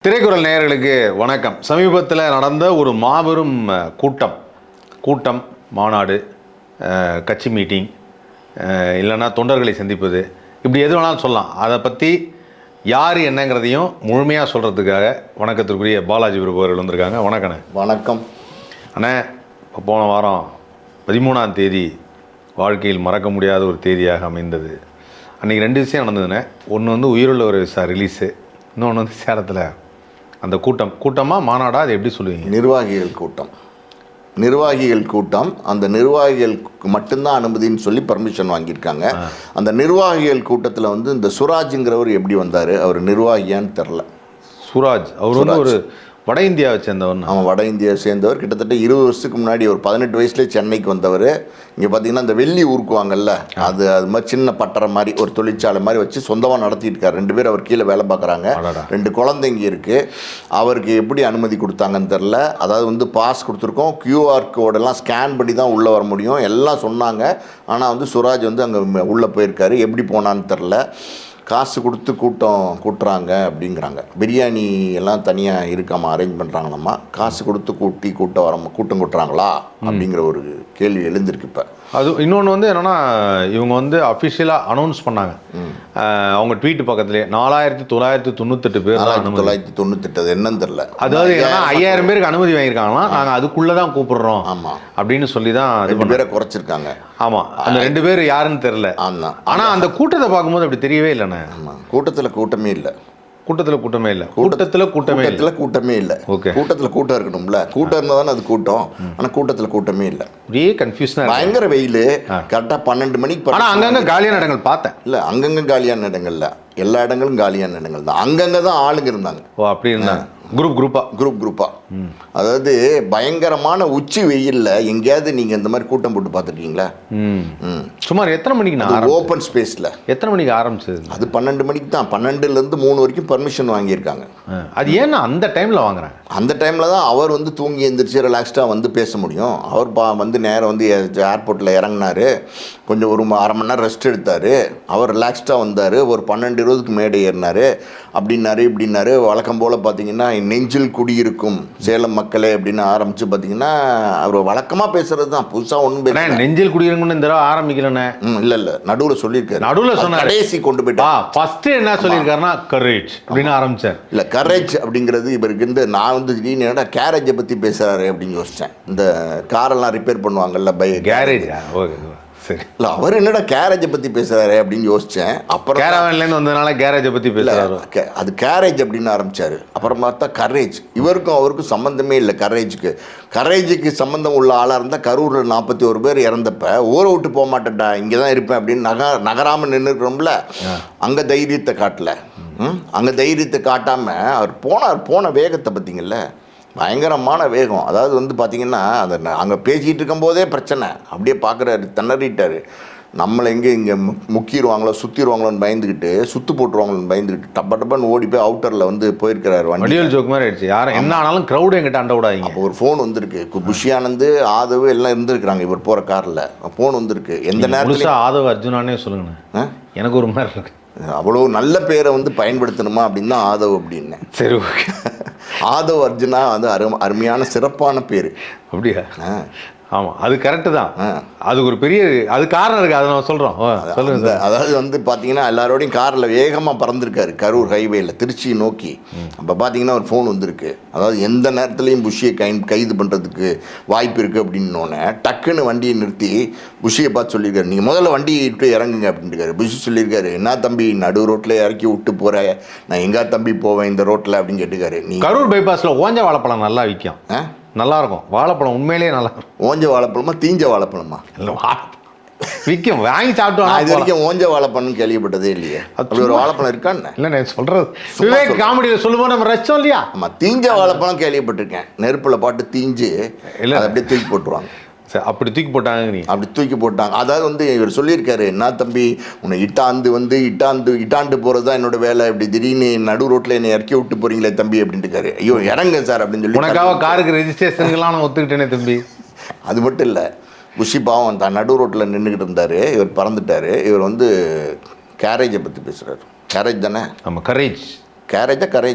திரைக்குறள் நேயர்களுக்கு வணக்கம். சமீபத்தில் நடந்த ஒரு மாபெரும் கூட்டம் மாநாடு, கட்சி மீட்டிங், இல்லைன்னா தொண்டர்களை சந்திப்பது, இப்படி எது வேணாலும் சொல்லலாம். அதை பற்றி யார் என்னங்கிறதையும் முழுமையாக சொல்கிறதுக்காக வணக்கத்திற்குரிய பாலாஜி பிரபு அவர்கள் வந்திருக்காங்க. வணக்கண்ணே. வணக்கம் அண்ணே. இப்போ போன வாரம் 13ஆம் தேதி வாழ்க்கையில் மறக்க முடியாத ஒரு தேதியாக அமைந்தது. அன்றைக்கி 2 விஷயம் நடந்ததுண்ணே. ஒன்று வந்து உயிருள்ள ஒரு விசா ரிலீஸு, இன்னொன்று வந்து சேலத்தில் அந்த கூட்டமாக மாநாடா அது எப்படி சொல்லுவீங்க? நிர்வாகிகள் கூட்டம். அந்த நிர்வாகிகளுக்கு மட்டும்தான் அனுமதின்னு சொல்லி பர்மிஷன் வாங்கியிருக்காங்க. அந்த நிர்வாகிகள் கூட்டத்தில் வந்து இந்த சுராஜுங்கிறவர் எப்படி வந்தார்? அவர் நிர்வாகியான்னு தெரில. சுராஜ் அவர் வந்து ஒரு வட இந்தியாவை சேர்ந்தவர். அவன் வட இந்தியாவை சேர்ந்தவர். கிட்டத்தட்ட 20 வருஷத்துக்கு முன்னாடி ஒரு 18 வயசுலேயே சென்னைக்கு வந்தவர். இங்கே பார்த்தீங்கன்னா இந்த வெள்ளி ஊருக்குவாங்கல்ல, அது மாதிரி சின்ன பட்டறை மாதிரி ஒரு தொழிற்சாலை மாதிரி வச்சு சொந்தமாக நடத்திட்டு இருக்காரு. 2 பேர் அவர் கீழே வேலை பார்க்குறாங்க. 2 குழந்தைங்க இருக்குது. அவருக்கு எப்படி அனுமதி கொடுத்தாங்கன்னு தெரில. அதாவது வந்து பாஸ் கொடுத்துருக்கோம், QR கோடெல்லாம் ஸ்கேன் பண்ணி தான் உள்ளே வர முடியும் எல்லாம் சொன்னாங்க. ஆனால் வந்து சுராஜ் வந்து அங்கே உள்ளே போயிருக்காரு. எப்படி போனான்னு தெரில. காசு கொடுத்து கூட்டுறாங்க அப்படிங்கிறாங்க. பிரியாணி எல்லாம் தனியாக இருக்காமல் அரேஞ்ச் பண்ணுறாங்களாம்மா. காசு கொடுத்து கூட்டம் கூட்டுறாங்களா அப்படிங்கிற ஒரு கேள்வி எழுந்திருக்கு இப்போ. அது இன்னொன்று வந்து என்னென்னா, இவங்க வந்து அஃபிஷியலாக அனௌன்ஸ் பண்ணாங்க அவங்க ட்வீட் பக்கத்துலேயே 4998 பேர். 4998 அது என்னன்னு தெரில. அதாவது 5000 பேருக்கு அனுமதி வாங்கியிருக்காங்களா, நாங்கள் அதுக்குள்ளே தான் கூப்பிடுறோம் ஆமாம் அப்படின்னு சொல்லி தான் 2 பேரை குறைச்சிருக்காங்க. ஆமாம், அந்த 2 பேர் யாருன்னு தெரில. ஆனால் அந்த கூட்டத்தை பார்க்கும்போது அப்படி தெரியவே இல்லைண்ணே. ஆமாம், கூட்டத்தில் கூட்டமே இல்லை. கூட்டத்தில் கூட்டமே இல்லை. ஓகே, கூட்டத்தில் கூட்டம் இருக்கணும்ல. கூட்டம் இருந்தால் தானே அது கூட்டம். ஆனால் கூட்டத்தில் கூட்டமே இல்லை. ஒரே கன்ஃபியூஷனாக, பயங்கர வெயில். கரெக்டாக 12 மணிக்கு. ஆனால் அங்கங்கே காலியான இடங்கள் பார்த்தேன். இல்லை, அங்கங்கே காலியான இடங்கள்ல எல்லா இடங்களும் காலியான இடங்கள் தான். அங்கங்கே தான் ஆளுங்க இருந்தாங்க. ஓ, அப்படி இருந்தாங்க. குரூப்பா. அதாவது பயங்கரமான உச்சி வெயில்ல எங்கேயாவது நீங்க இந்த மாதிரி கூட்டம் போட்டு பார்த்துருக்கீங்களா? சுமார் எத்தனை மணிக்கு? ஓப்பன் ஸ்பேஸ்ல. எத்தனை மணிக்கு ஆரம்பிச்சது? அது 12 மணிக்கு தான். 12லேருந்து 3 வரைக்கும் பர்மிஷன் வாங்கியிருக்காங்க. அது ஏன்னா அந்த டைம்ல வாங்குறாங்க. அந்த டைம்ல தான் அவர் வந்து தூங்கி எந்திரிச்சு ரிலாக்ஸ்டா வந்து பேச முடியும். அவர் வந்து நேரம் வந்து ஏர்போர்ட்ல இறங்கினாரு. கொஞ்சம் ஒரு அரை மணி நேரம் ரெஸ்ட் எடுத்தாரு. அவர் ரிலாக்ஸ்டா வந்தாரு. ஒரு 12:20க்கு மேடை ஏறினாரு. இப்படின்னாரு. வழக்கம் போல பார்த்தீங்கன்னா, நெஞ்சில் குடியிருக்கும் சேலம் மக்களே அப்படின்னு ஆரம்பிச்சு பார்த்தீங்கன்னா, அவர் வழக்கமாக பேசுறது தான். புதுசாக ஒன்றும் பேச நெஞ்சில் குடியிருக்கும்னு இந்த தடவை ஆரம்பிக்கலண்ணே. இல்லை, நடுவில் சொல்லியிருக்காரு. நடுவில் சொன்னார், கடைசி கொண்டு போயிட்டா. ஃபர்ஸ்ட் என்ன சொல்லியிருக்காருன்னா கரேஜ் அப்படின்னு ஆரம்பிச்சார். இல்லை, கரேஜ் அப்படிங்கிறது இவருக்கு இந்த நான் வந்து திடீர்னு கேரேஜை பற்றி பேசுகிறாரு அப்படின்னு யோசித்தேன். இந்த காரெல்லாம் ரிப்பேர் பண்ணுவாங்கல்ல, கேரேஜா? ஓகே, இல்லை, அவர் என்னடா கேரேஜை பற்றி பேசுகிறாரு அப்படின்னு யோசித்தேன். அப்புறம் கேரவேன்லேருந்து வந்ததுனால கேரேஜை பற்றி பேசுகிறாரு. அது கேரேஜ் அப்படின்னு ஆரம்பித்தார். அப்புறம் பார்த்தா கரேஜ். இவருக்கும் அவருக்கும் சம்மந்தமே இல்லை. கரேஜுக்கு சம்மந்தம் உள்ள ஆளாக இருந்தால் கரூரில் 41 பேர் இறந்தப்ப ஊரை விட்டு போக மாட்டேன்டா, இங்கே தான் இருப்பேன் அப்படின்னு நகராமல் நின்றுக்கிறோம்ல. அங்கே தைரியத்தை காட்டல. அங்கே தைரியத்தை காட்டாமல் அவர் போன வேகத்தை பார்த்தீங்கல்ல, பயங்கரமான வேகம். அதாவது வந்து பார்த்திங்கன்னா, அதை அங்கே பேசிகிட்டு இருக்கும்போதே பிரச்சனை. அப்படியே பார்க்குறாரு, திணறிட்டார். நம்மளை இங்கே முக்கிடுவாங்களோ சுற்றிடுவாங்களோன்னு பயந்துக்கிட்டு, சுற்று போட்டுருவாங்களோன்னு பயந்துக்கிட்டு டப்பன்னு ஓடி போய் அவுட்டரில் வந்து போயிருக்கிறாரு. வண்டியல் ஜோக் மாதிரி ஆயிடுச்சு. யாரும் என்ன ஆனாலும் க்ரௌடு எங்கிட்ட அண்ட விடாதீங்க. அப்போ ஒரு ஃபோன் வந்திருக்கு. புஷி ஆனந்த், ஆதவ் எல்லாம் இருந்திருக்கிறாங்க இவர் போகிற காரில். ஃபோன் வந்திருக்கு. எந்த நேரத்தில் ஆதவ் அர்ஜுனானே சொல்லுங்கண்ணே, எனக்கு ஒரு மாதிரி இருக்கு. அவ்வளோ நல்ல பேரை வந்து பயன்படுத்தணுமா அப்படின்னு தான் ஆதவ் அப்படின்னு. சரி, ஓகே. ஆதவ் அர்ஜுனா வந்து அருமையான சிறப்பான பேர். அப்படியா? ஆமாம், அது கரெக்டு தான். அது ஒரு பெரிய காரணம் இருக்குது, அதை நம்ம சொல்கிறோம். சொல்லுங்க. அதாவது வந்து பார்த்தீங்கன்னா, எல்லாரோடையும் காரில் வேகமாக பறந்துருக்காரு கரூர் ஹைவேயில் திருச்சி நோக்கி. அப்போ பார்த்தீங்கன்னா ஒரு ஃபோன் வந்திருக்கு. அதாவது எந்த நேரத்துலையும் புஷியை கைது பண்ணுறதுக்கு வாய்ப்பு இருக்குது அப்படின்னோடனே டக்குன்னு வண்டியை நிறுத்தி புஷியை பார்த்து சொல்லியிருக்காரு, நீங்கள் முதல்ல வண்டியை விட்டு இறங்குங்க அப்படின்ட்டு. புஷி சொல்லியிருக்காரு, என்ன தம்பி நடு ரோட்டில் இறக்கி விட்டு போகிறேன், நான் எங்கே தம்பி போவேன் இந்த ரோட்டில் அப்படின்னு கேட்டுக்காரு. நீ கரூர் பைபாஸில் ஓஞ்ச வாழைப்பழம் நல்லா விற்கும், நல்லாயிருக்கும். வாழைப்பழம் உண்மையிலேயே நல்லா இருக்கும். ஓஞ்ச வாழைப்பழமா தீஞ்ச வாழைப்பழமா? இல்லை, விற்கும், வாங்கி சாப்பிட்டோம். இது வரைக்கும் ஓஞ்ச வாழைப்பழம் கேள்விப்பட்டதே இல்லையே. அப்படி ஒரு வாழைப்பழம் இருக்கான்னு இல்லை, நான் சொல்கிறது விவேக் காமெடியில் சொல்லுவோம், நம்ம ரசிச்சோம் இல்லையா? ஆமாம், தீஞ்ச வாழைப்பழம் கேள்விப்பட்டிருக்கேன். நெருப்பில் பாட்டு தீஞ்சு இல்லை அப்படியே தூக்கி போட்டுருவாங்க. சரி, அப்படி தூக்கி போட்டாங்க. நீ அப்படி தூக்கி போட்டாங்க. அதாவது வந்து இவர் சொல்லியிருக்காரு, என்ன தம்பி உன்னை இட்டாண்டு போகிறது தான் என்னோட வேலை, இப்படி திடீர்னு நடு ரோட்டில் என்னை இறக்கி விட்டு போகிறீங்களே தம்பி அப்படின்ட்டுருக்காரு. ஐயோ இறங்க சார் அப்படின்னு சொல்லி, உனக்காக காருக்கு ரெஜிஸ்ட்ரேஷனுக்கெல்லாம் நான் ஒத்துக்கிட்டேனே தம்பி. அது மட்டும் இல்லை, புஷி பாவம் தான் நடு ரோட்டில் நின்றுக்கிட்டு இருந்தார். இவர் பறந்துட்டார். இவர் வந்து கேரேஜை பற்றி பேசுகிறார். கேரேஜ் தானே? ஆமாம், கரேஜ். கரேஜா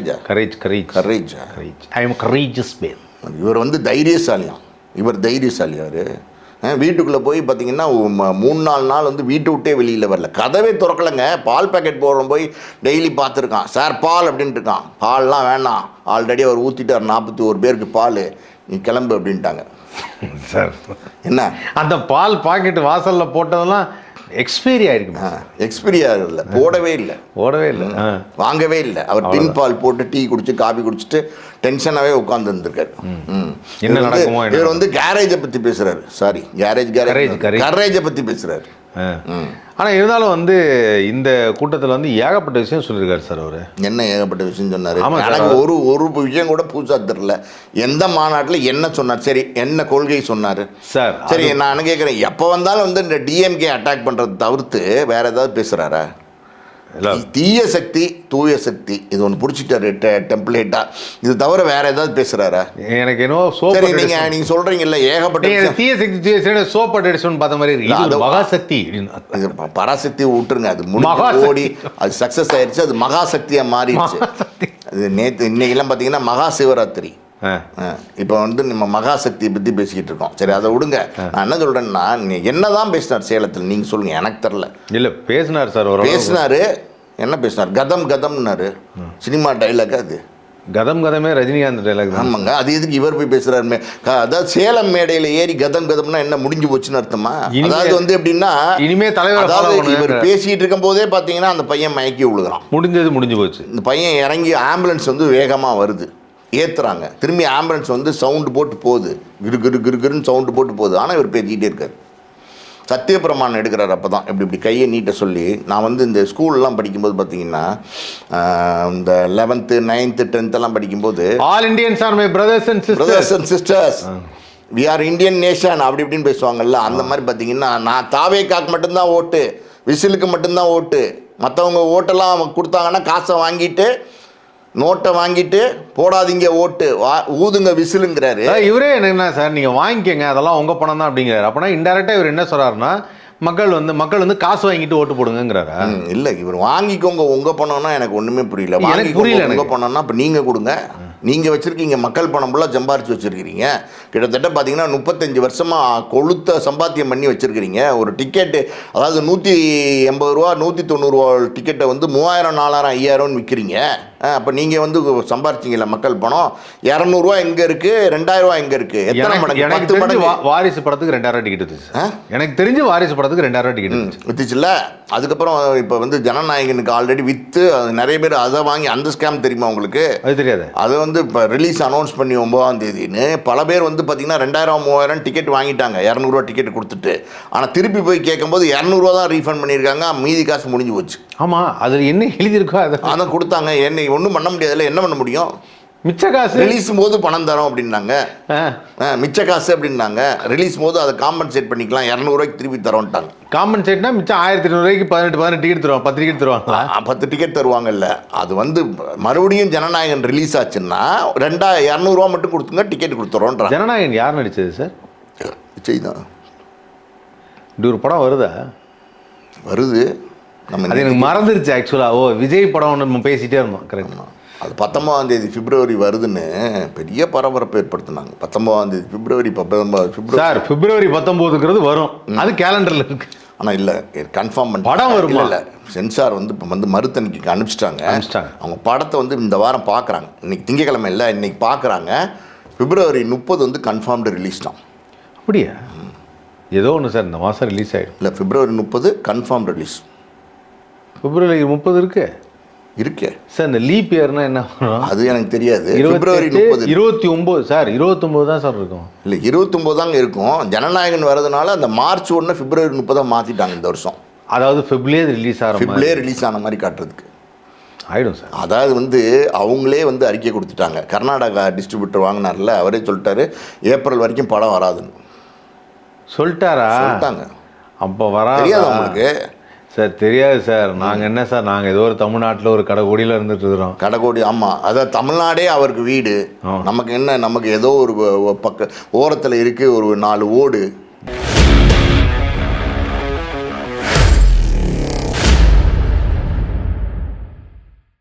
courage I am courageous man. இவர் வந்து தைரியசாலியாம். அவர் வீட்டுக்குள்ளே போய் பார்த்தீங்கன்னா 3-4 நாள் வந்து வீட்டை விட்டே வெளியில் வரல, கதவே திறக்கலைங்க. பால் பேக்கெட் போடுறோம் போய் டெய்லி பார்த்துருக்கான். சார் பால் அப்படின்ட்டு இருக்கான். பால்லாம் வேணாம், ஆல்ரெடி அவர் ஊற்றிட்டார் 41 பேருக்கு பால், நீ கிளம்பு அப்படின்ட்டாங்க. சார் என்ன அந்த பால் பாக்கெட் வாசலில் போட்டதெல்லாம் எக்ஸ்பைரி ஆகிருக்குமா? எக்ஸ்பைரி ஆகல, போடவே இல்லை, வாங்கவே இல்லை. அவர் டின் பால் போட்டு டீ குடிச்சு காபி குடிச்சிட்டு டென்ஷனாகவே உட்காந்து இருந்திருக்காரு. என்ன நடக்குமோ. இவர் வந்து கேரேஜை பற்றி பேசுகிறாரு. சாரி, கரேஜை பற்றி பேசுகிறாரு. ஆனால் இருந்தாலும் வந்து இந்த கூட்டத்தில் வந்து ஏகப்பட்ட விஷயம் சொல்லியிருக்காரு சார். அவர் என்ன ஏகப்பட்ட விஷயம் சொன்னார்? எனக்கு ஒரு விஷயம் கூட புதுசாக தெரியல. எந்த மாநாட்டில் என்ன சொன்னார்? சரி, என்ன கொள்கை சொன்னார் சார்? சரி, நான் கேட்குறேன், எப்போ வந்தாலும் வந்து இந்த டிஎம்கே அட்டாக் பண்ணுறது தவிர்த்து வேற ஏதாவது பேசுகிறாரா? தீய சக்தி தூய சக்தி இது ஒன்று பிடிச்சிட்டாரு டெம்ப்ளேட்டா. இது தவிர வேற ஏதாவது பேசுறாரா? எனக்கு என்னவோ சரி, நீங்க சொல்றீங்கல்ல ஏகப்பட்ட தீய சக்தி தூய சக்தி சோப் அடிஷன் பார்த்த மாதிரி இருக்கு. அது மகாசக்தி, பராசக்தி விட்டுருங்க, அது ஓடி அது சக்சஸ் ஆயிடுச்சு, அது மகாசக்தியா மாறிடுச்சு. அது இன்னைக்கெல்லாம் பார்த்தீங்கன்னா மகா சிவராத்திரி. இப்போ வந்து நம்ம மகாசக்தியை பற்றி பேசிக்கிட்டு இருக்கோம். சரி, அதை விடுங்க. நான் என்ன சொல்கிறேன்னா, என்னதான் பேசினார் சேலத்தில் நீங்கள் சொல்லுங்கள், எனக்கு தெரில. இல்லை பேசினார் சார், பேசினார். என்ன பேசினார்? கதம்னாரு. சினிமா டைலாக் அது. கதமே ரஜினிகாந்த் டைலாக். ஆமாங்க, அது எதுக்கு இவர் போய் பேசுகிறாருமே? அதாவது சேலம் மேடையில் ஏறி கதம்னா என்ன முடிஞ்சு போச்சுன்னு அர்த்தமா? அதாவது வந்து எப்படின்னா இனிமே தலைவர், அதாவது இவர் பேசிகிட்டு இருக்கும் போதே பார்த்தீங்கன்னா அந்த பையன் மயக்கி விழுகிறான். முடிஞ்சு போச்சு. இந்த பையன் இறங்கி ஆம்புலன்ஸ் வந்து வேகமாக வருது, ஏற்றுறாங்க. திரும்பி ஆம்புலன்ஸ் வந்து சவுண்டு போட்டு போகுது, கிருன்னு சவுண்டு போட்டு போகுது. ஆனால் இவர் பேசிக்கிட்டே இருக்கார். சத்தியப்பிரமாணம் எடுக்கிறார். அப்போ தான் இப்படி கையை நீட்ட சொல்லி, நான் வந்து இந்த ஸ்கூல்லாம் படிக்கும்போது பார்த்தீங்கன்னா இந்த 11th 9th 10th படிக்கும்போது all Indians are my brothers and sisters, we are Indian nation அப்படி இப்படின்னு பேசுவாங்கல்ல. அந்த மாதிரி பார்த்தீங்கன்னா நான் தாவேக்காக்கு மட்டும்தான் ஓட்டு, விசிலுக்கு மட்டும்தான் ஓட்டு, மற்றவங்க ஓட்டெல்லாம் கொடுத்தாங்கன்னா காசை வாங்கிட்டு நோட்டை வாங்கிட்டு போடாதீங்க ஓட்டு, ஊதுங்க விசிலுங்கிறாரு. இவரே என்ன சார், நீங்கள் வாங்கிக்கங்க, அதெல்லாம் உங்கள் பணம் தான் அப்படிங்கிறாரு. அப்படின்னா இன்டெரக்டாக இவர் என்ன சொல்கிறாருன்னா, மக்கள் வந்து காசு வாங்கிட்டு ஓட்டு போடுங்கிறாரா? இல்லை, இவர் வாங்கிக்கோங்க உங்கள் பணம்னா எனக்கு ஒன்றுமே புரியல. புரியல உங்கள் பணம்னா இப்போ நீங்கள் கொடுங்க, நீங்கள் வச்சுருக்கீங்க, மக்கள் பணம் ஃபுல்லாக சம்பாரித்து வச்சுருக்கிறீங்க. கிட்டத்தட்ட பார்த்தீங்கன்னா 35 வருஷமாக கொளுத்த சம்பாத்தியம் பண்ணி வச்சுருக்கிறீங்க. ஒரு டிக்கெட்டு, அதாவது 180 ரூபா 190 ரூபா டிக்கெட்டை வந்து 3000 4000 5000 விற்கிறீங்க. அப்போ நீங்கள் வந்து சம்பாரிச்சிங்களா மக்கள் பணம்? 200 ரூபா எங்கே இருக்குது, 2000 ரூபா எங்கே இருக்குது? எத்தனை மடங்கு? 10 மடங்கு. வாரிசு படத்துக்கு 2000 டிக்கெட் இருந்துச்சு. எனக்கு தெரிஞ்சு வாரிசு படத்துக்கு 2000 டிக்கெட் வித்துச்சுல்ல. அதுக்கப்புறம் இப்போ வந்து ஜனநாயகனுக்கு ஆல்ரெடி விற்று நிறைய பேர் அதை வாங்கி, அந்த ஸ்கேம் தெரியுமா உங்களுக்கு? அது தெரியாது. அது வந்து இப்போ ரிலீஸ் அனௌன்ஸ் பண்ணி 9ஆம் தேதின்னு பல பேர் வந்து பார்த்தீங்கன்னா 2000 3000 டிக்கெட் வாங்கிட்டாங்க, 200 ரூபா டிக்கெட் கொடுத்துட்டு. ஆனால் திருப்பி போய் கேட்கும்போது 200 ரூபா தான் ரீஃபண்ட் பண்ணியிருக்காங்க, மீதி காசு முடிஞ்சு போச்சு. ஆமாம், அதில் என்ன எழுதியிருக்கோ அதை கொடுத்தாங்க. என்ன ஒன்றும் பண்ண முடியாதுல்ல, என்ன பண்ண முடியும்? மிச்ச காசு ரிலீஸ் போது பணம் தரோம் அப்படின்னாங்க, மிச்ச காசு அப்படின்னாங்க. ரிலீஸ் போது அதை காம்பன்சேட் பண்ணிக்கலாம், 200 ரூபாய்க்கு திருப்பி தரோன்ட்டாங்க. காம்பன்சேட்னா மிச்சம் 1200 ரூபாய்க்கு 18 டிக்கெட் தருவாங்க, 10 டிக்கெட் தருவாங்களா? 10 டிக்கெட் தருவாங்கல்ல. அது வந்து மறுபடியும் ஜனநாயகன் ரிலீஸ் ஆச்சுன்னா 200 ரூபா மட்டும் கொடுத்துங்க, டிக்கெட் கொடுத்துறோன்றாங்க. ஜனநாயகன் யார் நடிச்சது சார்? விஜய் தான். இப்படி ஒரு படம் வருதா? வருது, அது எனக்கு மறந்துருச்சு ஆக்சுவலாக. விஜய் படம் ஒன்று நம்ம பேசிகிட்டே இருந்தோம். கரெக்டாக அது 19ஆம் தேதி பிப்ரவரி வருதுன்னு பெரிய பரபரப்பு ஏற்படுத்தினாங்க. 19ஆம் தேதி பிப்ரவரி சார், பிப்ரவரி 19ங்கிறது வரும், அது கேலண்டரில் இருக்கு. ஆனால் இல்லை, கன்ஃபார்ம் பண்ணி படம் வரும். இல்லை, சென்சார் வந்து இப்போ வந்து மறுத்தணிக்கைக்கு அனுப்பிச்சிட்டாங்க. அவங்க படத்தை வந்து இந்த வாரம் பார்க்குறாங்க. இன்னைக்கு திங்கக்கிழமை இல்லை, இன்னைக்கு பார்க்குறாங்க. பிப்ரவரி 30 வந்து கன்ஃபார்ம்டு ரிலீஸ் தான். அப்படியா? ஏதோ ஒன்று சார், இந்த மாதம் ரிலீஸ் ஆகிடும். இல்லை, பிப்ரவரி 30 கன்ஃபார்ம் ரிலீஸ். பிப்ரவரி 30 இருக்கே சார். இந்த லீப் இயர்னா என்ன? அது எனக்கு தெரியாது. பிப்ரவரி 30 29 சார், 29 தான் சார் இருக்கும். இல்லை, 29 தாங்க இருக்கும். ஜனநாயகன் வரதுனால அந்த மார்ச் 1 பிப்ரவரி 30 மாற்றிட்டாங்க இந்த வருஷம். அதாவது ஃபெப்ரவரியே ரிலீஸ் ஆன மாதிரி காட்டுறதுக்கு ஆகிடும் சார். அதாவது வந்து அவங்களே வந்து அறிக்கை கொடுத்துட்டாங்க. கர்நாடகா டிஸ்ட்ரிபியூட்டர் வாங்கினார்ல, அவரே சொல்லிட்டாரு ஏப்ரல் வரைக்கும் படம் வராதுன்னு சொல்லிட்டாங்க. அப்போ வராது. தெரியாது உங்களுக்கு சார்? தெரியாது சார். நாங்கள் என்ன சார், நாங்கள் ஏதோ ஒரு தமிழ்நாட்டில் ஒரு கடைக்கோடியில் இருந்துட்டு இருக்கிறோம். கடைக்கோடி, ஆமாம். அதாவது தமிழ்நாடே அவருக்கு வீடு. நமக்கு என்ன, நமக்கு ஏதோ ஒரு பக்க ஓரத்தில் இருக்குது ஒரு 4 ஓடு.